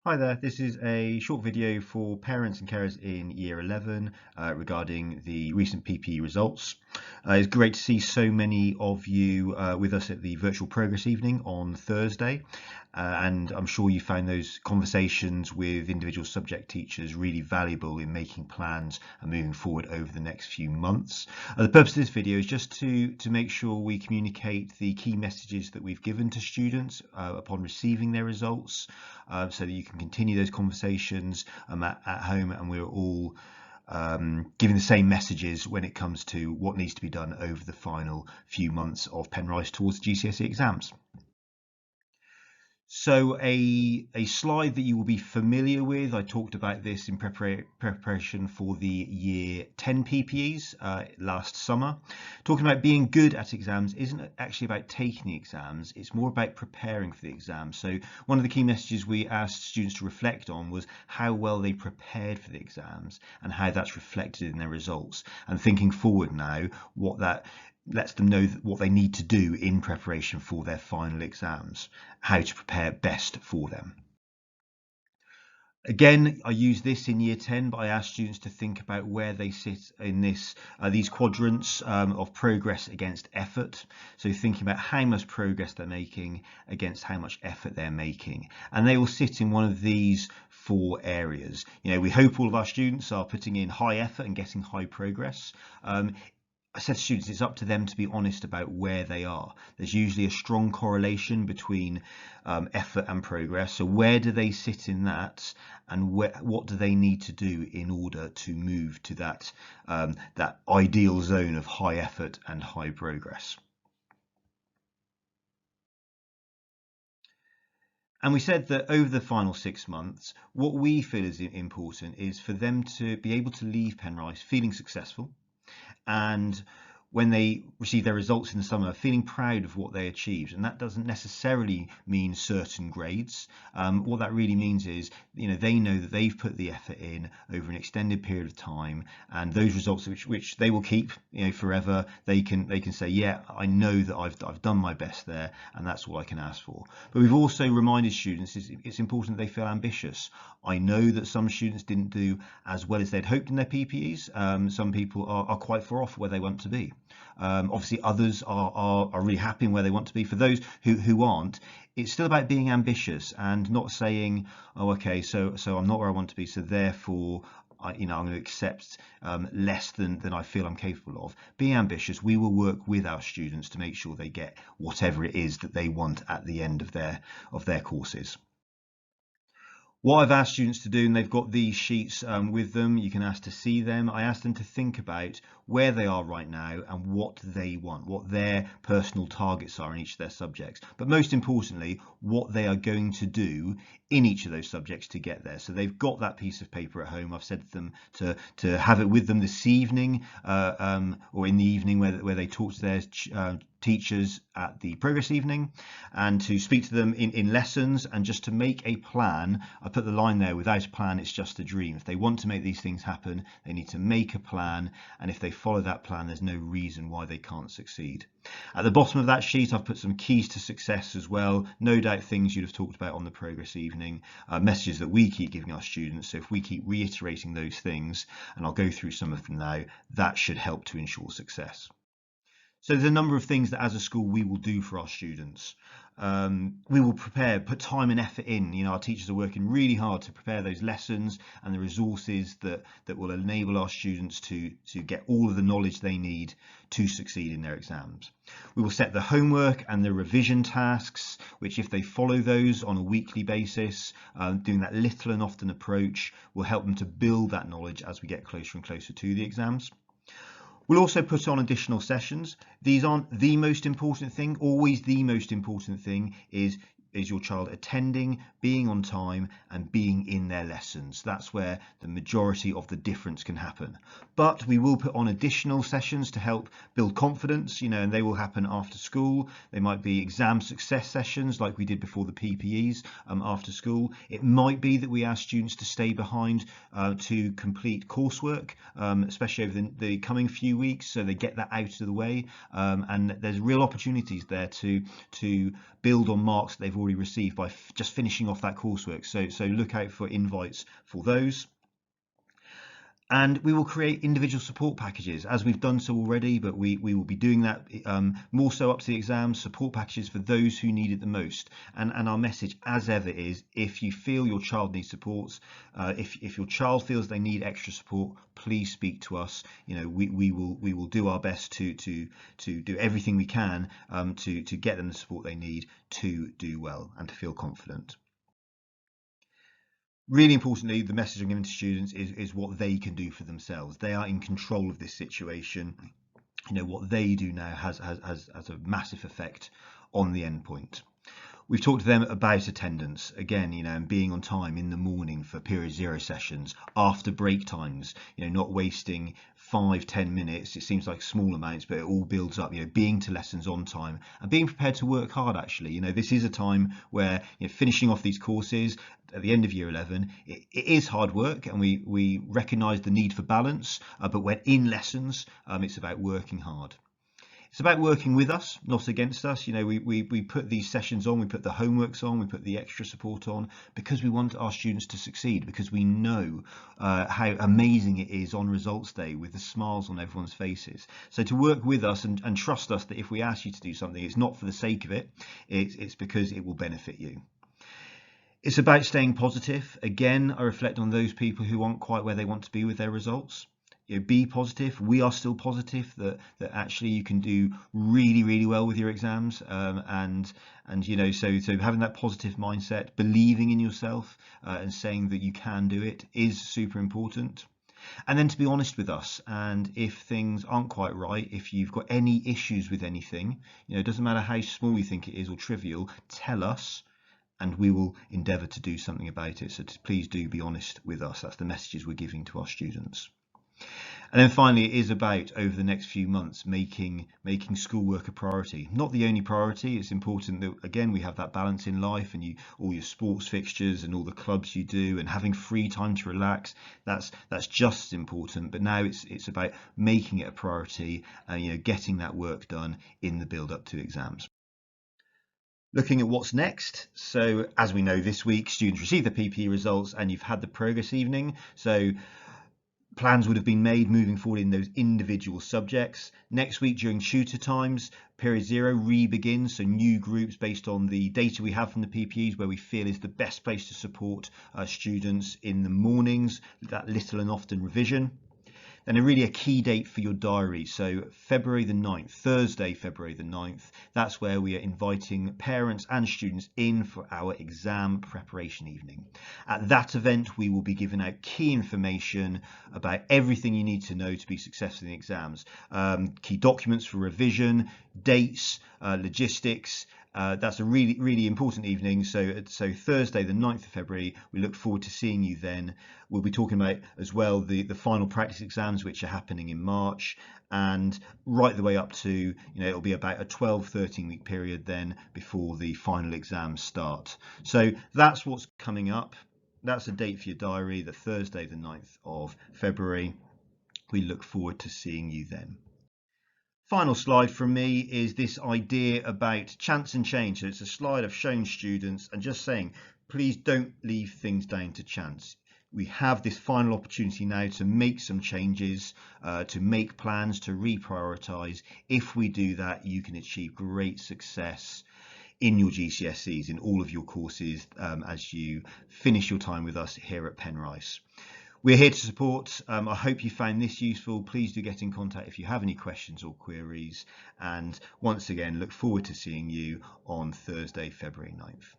Hi there, this is a short video for parents and carers in Year 11 regarding the recent PPE results. It's great to see so many of you with us at the virtual progress evening on Thursday. And I'm sure you found those conversations with individual subject teachers really valuable in making plans and moving forward over the next few months. The purpose of this video is just to make sure we communicate the key messages that we've given to students upon receiving their results, so that you can continue those conversations at home, and we're all giving the same messages when it comes to what needs to be done over the final few months of Penrice towards the GCSE exams. So a slide that you will be familiar with, I talked about this in preparation for the Year 10 PPEs last summer. Talking about being good at exams isn't actually about taking the exams, it's more about preparing for the exams. So one of the key messages we asked students to reflect on was how well they prepared for the exams and how that's reflected in their results. And thinking forward now, what that lets them know what they need to do in preparation for their final exams, how to prepare best for them. Again, I use this in Year 10, but I ask students to think about where they sit in these quadrants of progress against effort. So thinking about how much progress they're making against how much effort they're making. And they will sit in one of these four areas. We hope all of our students are putting in high effort and getting high progress. I said to students, it's up to them to be honest about where they are. There's usually a strong correlation between effort and progress. So where do they sit in that, and what do they need to do in order to move to that ideal zone of high effort and high progress? And we said that over the final 6 months, what we feel is important is for them to be able to leave Penrice feeling successful, and when they receive their results in the summer, feeling proud of what they achieved. And that doesn't necessarily mean certain grades. What that really means is, they know that they've put the effort in over an extended period of time, and those results which they will keep, forever, they can say, yeah, I know that I've done my best there, and that's all I can ask for. But we've also reminded students it's important they feel ambitious. I know that some students didn't do as well as they'd hoped in their PPEs. Some people are quite far off where they want to be. Obviously others are really happy in where they want to be. For those who aren't, it's still about being ambitious and not saying, oh, okay, so I'm not where I want to be, so therefore I'm going to accept less than I feel I'm capable of. Be ambitious. We will work with our students to make sure they get whatever it is that they want at the end of their courses. What I've asked students to do, and they've got these sheets with them, you can ask to see them. I asked them to think about where they are right now and what they want, what their personal targets are in each of their subjects. But most importantly, what they are going to do in each of those subjects to get there. So they've got that piece of paper at home. I've said to them to have it with them this evening or in the evening where they talk to their teachers at the progress evening, and to speak to them in lessons, and just to make a plan. I put the line there, without a plan it's just a dream. If they want to make these things happen, they need to make a plan, and if they follow that plan, there's no reason why they can't succeed. At the bottom of that sheet I've put some keys to success as well, no doubt things you'd have talked about on the progress evening, messages that we keep giving our students. So if we keep reiterating those things, and I'll go through some of them now, that should help to ensure success. So there's a number of things that as a school we will do for our students. We will prepare, put time and effort in. Our teachers are working really hard to prepare those lessons and the resources that will enable our students to get all of the knowledge they need to succeed in their exams. We will set the homework and the revision tasks, which if they follow those on a weekly basis, doing that little and often approach will help them to build that knowledge as we get closer and closer to the exams. We'll also put on additional sessions. These aren't the most important thing. Always the most important thing is your child attending, being on time, and being in their lessons. That's where the majority of the difference can happen. But we will put on additional sessions to help build confidence, and they will happen after school. They might be exam success sessions like we did before the PPEs after school. It might be that we ask students to stay behind to complete coursework, especially over the coming few weeks, so they get that out of the way. And there's real opportunities there to build on marks that they've already received by just finishing off that coursework. So look out for invites for those. And we will create individual support packages, as we've done so already, but we will be doing that more so up to the exams, support packages for those who need it the most. And our message, as ever, is if you feel your child needs support, if your child feels they need extra support, please speak to us. You know, we will do our best to do everything we can to get them the support they need to do well and to feel confident. Really importantly, the message I'm giving to students is what they can do for themselves. They are in control of this situation. You know, what they do now has a massive effect on the endpoint. We've talked to them about attendance again, you know, and being on time in the morning for period 0 sessions, after break times, you know, not wasting 5-10 minutes. It seems like small amounts, but it all builds up, you know, being to lessons on time and being prepared to work hard. Actually, you know, this is a time where, you know, finishing off these courses at the end of year 11, it is hard work, and we recognize the need for balance, but when in lessons, it's about working hard. It's about working with us, not against us. You know, we put these sessions on, we put the homeworks on, we put the extra support on because we want our students to succeed, because we know how amazing it is on results day with the smiles on everyone's faces. So to work with us and trust us that if we ask you to do something, it's not for the sake of it, it's because it will benefit you. It's about staying positive. Again, I reflect on those people who aren't quite where they want to be with their results. You know, be positive. We are still positive that actually you can do really well with your exams, and you know, so having that positive mindset, believing in yourself, and saying that you can do it is super important. And then to be honest with us, and if things aren't quite right, if you've got any issues with anything, you know, it doesn't matter how small you think it is or trivial, tell us and we will endeavour to do something about it. So please do be honest with us. That's the messages we're giving to our students. And then finally, it is about, over the next few months, making schoolwork a priority. Not the only priority. It's important that, again, we have that balance in life, and all your sports fixtures and all the clubs you do, and having free time to relax. That's just as important. But now it's about making it a priority and, you know, getting that work done in the build up to exams. Looking at what's next, so as we know, this week students receive the PPE results and you've had the progress evening, so plans would have been made moving forward in those individual subjects. Next week during tutor times, period 0 re-begins, so new groups based on the data we have from the PPEs, where we feel is the best place to support students in the mornings, that little and often revision. And really a key date for your diary. So February the 9th, Thursday, February the 9th, that's where we are inviting parents and students in for our exam preparation evening. At that event, we will be giving out key information about everything you need to know to be successful in the exams. Key documents for revision, dates, logistics. That's a really important evening. So Thursday, the 9th of February, we look forward to seeing you then. We'll be talking about as well the final practice exams, which are happening in March, and right the way up to, you know, it'll be about a 12-13 week period then before the final exams start. So that's what's coming up. That's a date for your diary, the Thursday, the 9th of February. We look forward to seeing you then. Final slide from me is this idea about chance and change. So it's a slide I've shown students and just saying, please don't leave things down to chance. We have this final opportunity now to make some changes, to make plans, to reprioritise. If we do that, you can achieve great success in your GCSEs, in all of your courses, as you finish your time with us here at Penrice. We're here to support. I hope you found this useful. Please do get in contact if you have any questions or queries. And once again, look forward to seeing you on Thursday, February 9th.